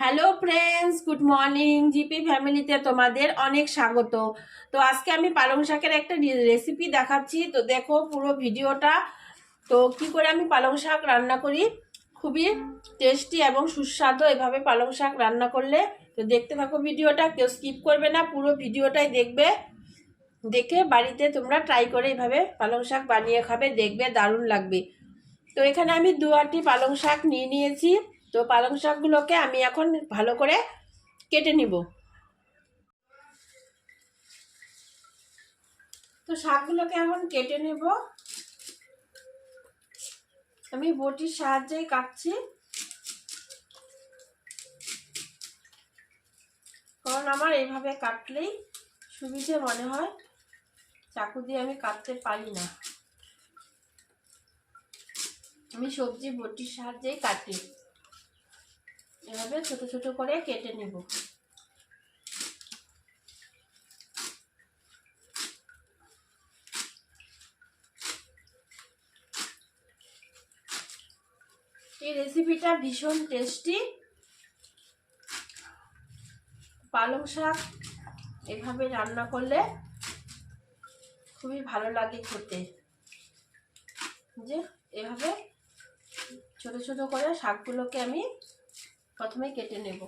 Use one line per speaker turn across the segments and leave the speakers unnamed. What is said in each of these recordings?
Hello friends, good morning. GP ফ্যামিলিতে তোমাদের অনেক স্বাগত। তো আজকে আমি পালং শাকের একটা রেসিপি দেখাচ্ছি, তো দেখো পুরো ভিডিওটা। তো কি করে আমি পালং শাক রান্না করি, খুবই টেস্টি এবং সুস্বাদু এভাবে পালং শাক রান্না করলে। তো দেখতে থাকো ভিডিওটা, কেউ স্কিপ করবে না, পুরো ভিডিওটাই দেখবে। দেখে বাড়িতে তোমরা ট্রাই করে এভাবে পালং শাক বানিয়ে খাবে, দেখবে দারুণ লাগবে। তো এখানে আমি 2 আটি পালং শাক নিয়ে নিয়েছি। তো পালং শাকগুলোকে আমি এখন ভালো করে কেটে নিব। তো শাকগুলোকে এখন কেটে নেব। আমি বটির সাহায্যেই কাটছি, কারণ আমার এইভাবে কাটলেই সুবিধে মনে হয়, চাকু দিয়ে আমি কাটতে পারি না। আমি সবজি বটির সাহায্যেই কাটি, এভাবে ছোট ছোট করে কেটে নেব। এই রেসিপিটা ভীষণ টেস্টি। পালং শাক এভাবে রান্না করলে খুবই ভালো লাগে খেতে। যে এভাবে ছোট ছোট করে শাকগুলোকে আমি প্রথমে কেটে নেব।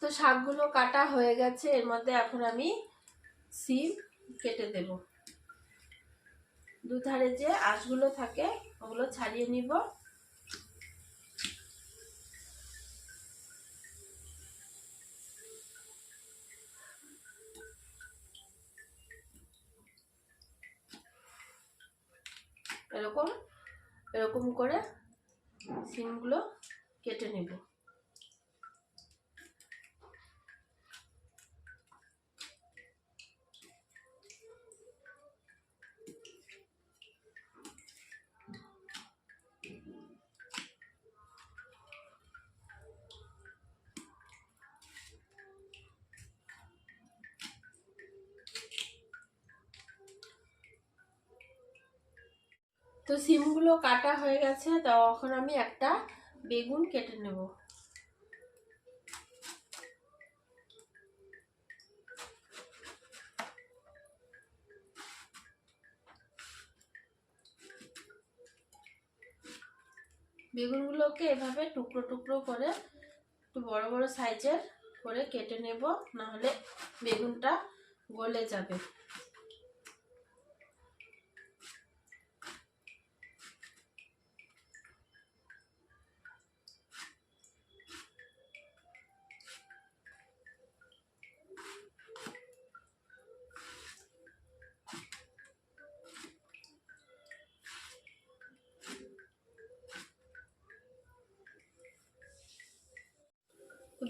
তো শাকগুলো কাটা হয়ে গেছে, এর মধ্যে এখন আমি সিম কেটে দেব। দুধারে যে আঁশগুলো থাকে ওগুলো ছাড়িয়ে নিব। এরকম এরকম করে সিমগুলো কেটে নেব। তো সিমগুলো কাটা হয়ে গেছে, তো এখন আমি একটা বেগুন কেটে নেব। বেগুনগুলোকে এভাবে টুকরো টুকরো করে একটু বড় বড় সাইজের করে কেটে নেব, নাহলে বেগুনটা গলে যাবে।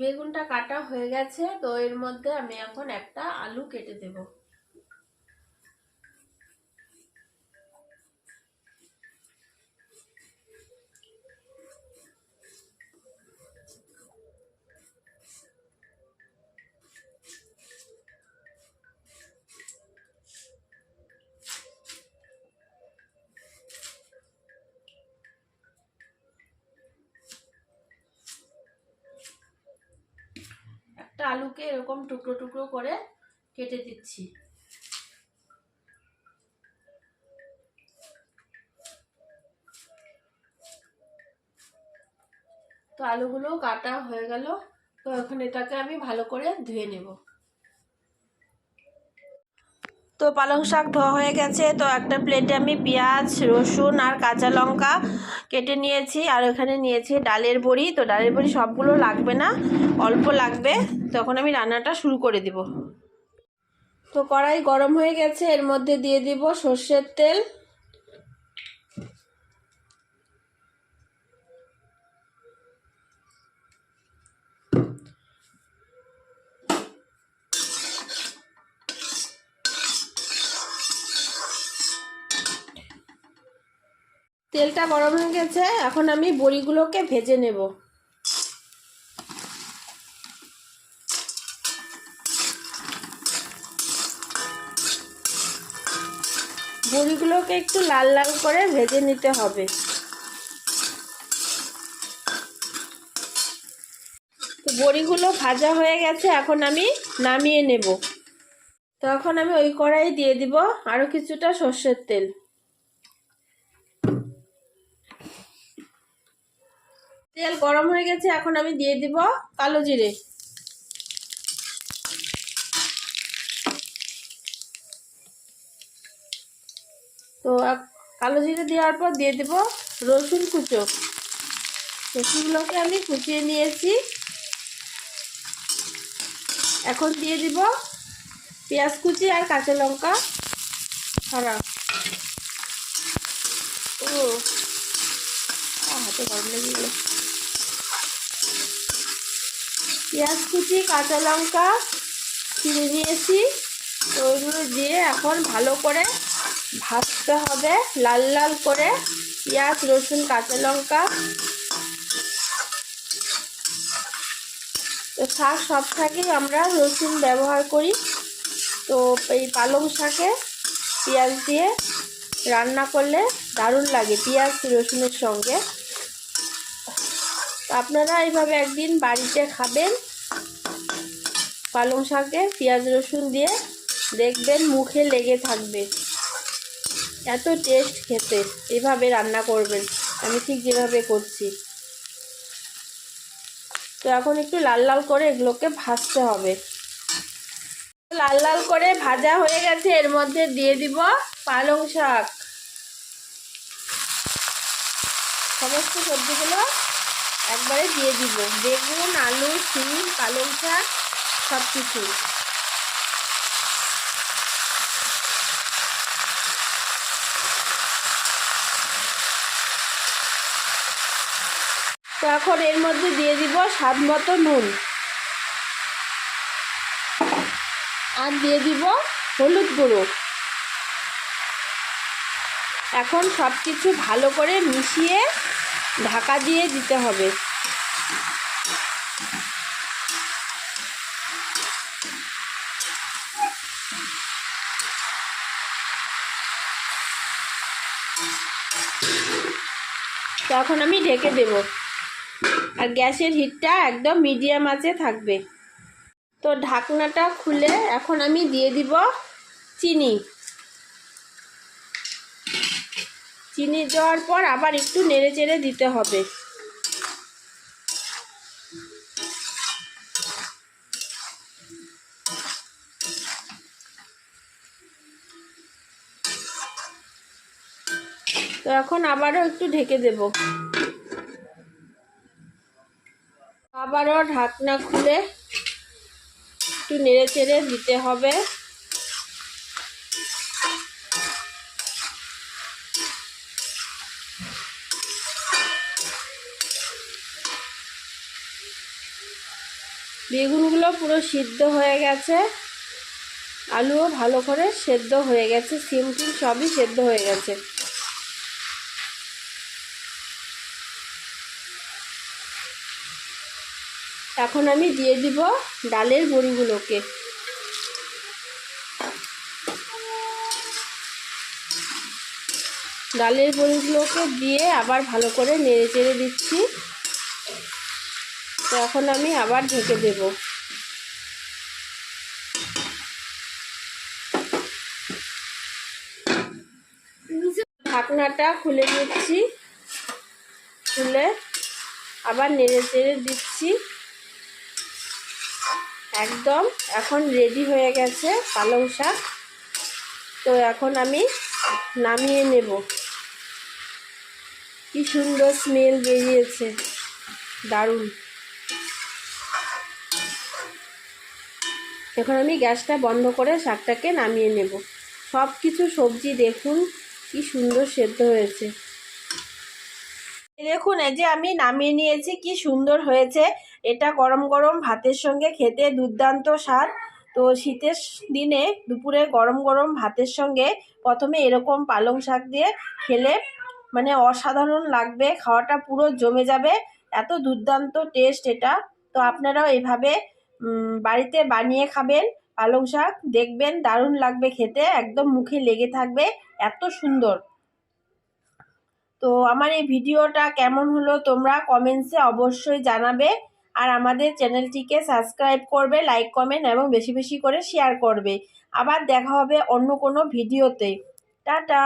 বেগুনটা কাটা হয়ে গেছে, তো এর মধ্যে আমি এখন একটা আলু কেটে দেব। একটা আলুকে এরকম টুকরো টুকরো করে কেটে দিচ্ছি। তো আলুগুলো কাটা হয়ে গেল, তো এখন এটাকে আমি ভালো করে ধুয়ে নেব। তো পালং শাক ধোয়া হয়ে গেছে, তো একটা প্লেটে আমি পেঁয়াজ, রসুন আর কাঁচা লঙ্কা কেটে নিয়েছি, আর ওখানে নিয়েছি ডালের বড়ি। তো ডালের বড়ি সবগুলো লাগবে না, অল্প লাগবে। তখন আমি রান্নাটা শুরু করে দিব। তো কড়াই গরম হয়ে গেছে, এর মধ্যে দিয়ে দিব সর্ষের তেল। তেলটা গরম হয়ে গেছে, এখন আমি বড়িগুলোকে ভেজে নেব। বড়িগুলোকে একটু লাল লাল করে ভেজে নিতে হবে। বড়িগুলো ভাজা হয়ে গেছে, এখন আমি নামিয়ে নেব। তো এখন আমি ওই কড়াই দিয়ে দিব আরো কিছুটা সর্ষের তেল। তেল গরম হয়ে গেছে, এখন আমি দিয়ে দিব কালো জিরে। তো কালো জিরে দেওয়ার পর দিয়ে দিব রসুন কুচো। রসুনগুলোকে আমি কুচিয়ে নিয়েছি। এখন দিয়ে দিব পেঁয়াজ কুচি আর কাঁচা লঙ্কা ছাড়া। হাতে গরম লেগে গেল। পেঁয়াজ কুচি কাঁচা লঙ্কা ছিঁড়ে নিয়েছি, তো ওইগুলো দিয়ে এখন ভালো করে ভাজতে হবে, লাল লাল করে। পেঁয়াজ রসুন কাঁচা লঙ্কা। তো শাক সব শাকেই আমরা রসুন ব্যবহার করি। তো এই পালং শাকে পেঁয়াজ দিয়ে রান্না করলে দারুণ লাগে পেঁয়াজ রসুনের সঙ্গে। আপনারা এইভাবে একদিন বাড়িতে খাবেন পালং শাকে পেঁয়াজ রসুন দিয়ে, দেখবেন মুখে লেগে থাকবে, এত টেস্ট খেতে। এভাবে রান্না করবেন, আমি ঠিক যেভাবে করছি। তো এখন একটু লাল লাল করে এগুলোকে ভাজতে হবে। লাল লাল করে ভাজা হয়ে গেছে, এর মধ্যে দিয়ে দিব পালং শাক। সমস্ত সবজিগুলো একবারে দিয়ে দিব, বেগুন আলু শিম পালং শাক সব কিছু। তো এখন এর মধ্যে দিয়ে দিব স্বাদ মতো নুন, আর দিয়ে দিব হলুদ গুঁড়ো। এখন সব কিছু ভালো করে মিশিয়ে ঢাকা দিয়ে দিতে হবে। তো এখন আমি ঢেকে দেব, আর গ্যাসের হিটটা একদম মিডিয়াম আঁচে থাকবে। তো ঢাকনাটা খুলে এখন আমি দিয়ে দিব চিনি। চিনি দেওয়ার পর আবার একটু নেড়ে চেড়ে দিতে হবে। তো এখন আবারও একটু ঢেকে দেব, আবারও ঢাকনা খুলে একটু নেড়ে চেড়ে দিতে হবে। বেগুনগুলো পুরো সিদ্ধ হয়ে গেছে, আলুও ভালো করে সেদ্ধ হয়ে গেছে, সিম টিম সবই সেদ্ধ হয়ে গেছে। এখন আমি দিয়ে দিব ডালের বড়িগুলোকে। ডালের বড়িগুলোকে দিয়ে আবার ভালো করে নেড়ে চেড়ে দিচ্ছি। তো এখন আমি আবার ঢেকে দেব। ঢাকনাটা খুলে নিচ্ছি, খুলে আবার নেড়ে চেড়ে দিচ্ছি। একদম এখন রেডি হয়ে গেছে পালং শাক। তো এখন আমি নামিয়ে নেব। কি সুন্দর স্মেল বেরিয়েছে, দারুণ। এখন আমি গ্যাসটা বন্ধ করে শাকটাকে নামিয়ে নেব। সব কিছু সবজি দেখুন কি সুন্দর সেদ্ধ হয়েছে। দেখুন এই যে আমি নামিয়ে নিয়েছি, কি সুন্দর হয়েছে। এটা গরম গরম ভাতের সঙ্গে খেতে দুর্দান্ত স্বাদ। তো শীতের দিনে দুপুরে গরম গরম ভাতের সঙ্গে প্রথমে এরকম পালং শাক দিয়ে খেলে মানে অসাধারণ লাগবে, খাওয়াটা পুরো জমে যাবে, এত দুর্দান্ত টেস্ট এটা। তো আপনারাও এভাবে বাড়িতে বানিয়ে খাবেন পালং শাক, দেখবেন দারুণ লাগবে খেতে, একদম মুখে লেগে থাকবে, এত সুন্দর। তো আমার এই ভিডিওটা কেমন হলো তোমরা কমেন্টসে অবশ্যই জানাবে। আর আমাদের চ্যানেলটিকে সাবস্ক্রাইব করবে, লাইক কমেন্ট এবং বেশি বেশি করে শেয়ার করবে। আবার দেখা হবে অন্য কোনো ভিডিওতে। টাটা।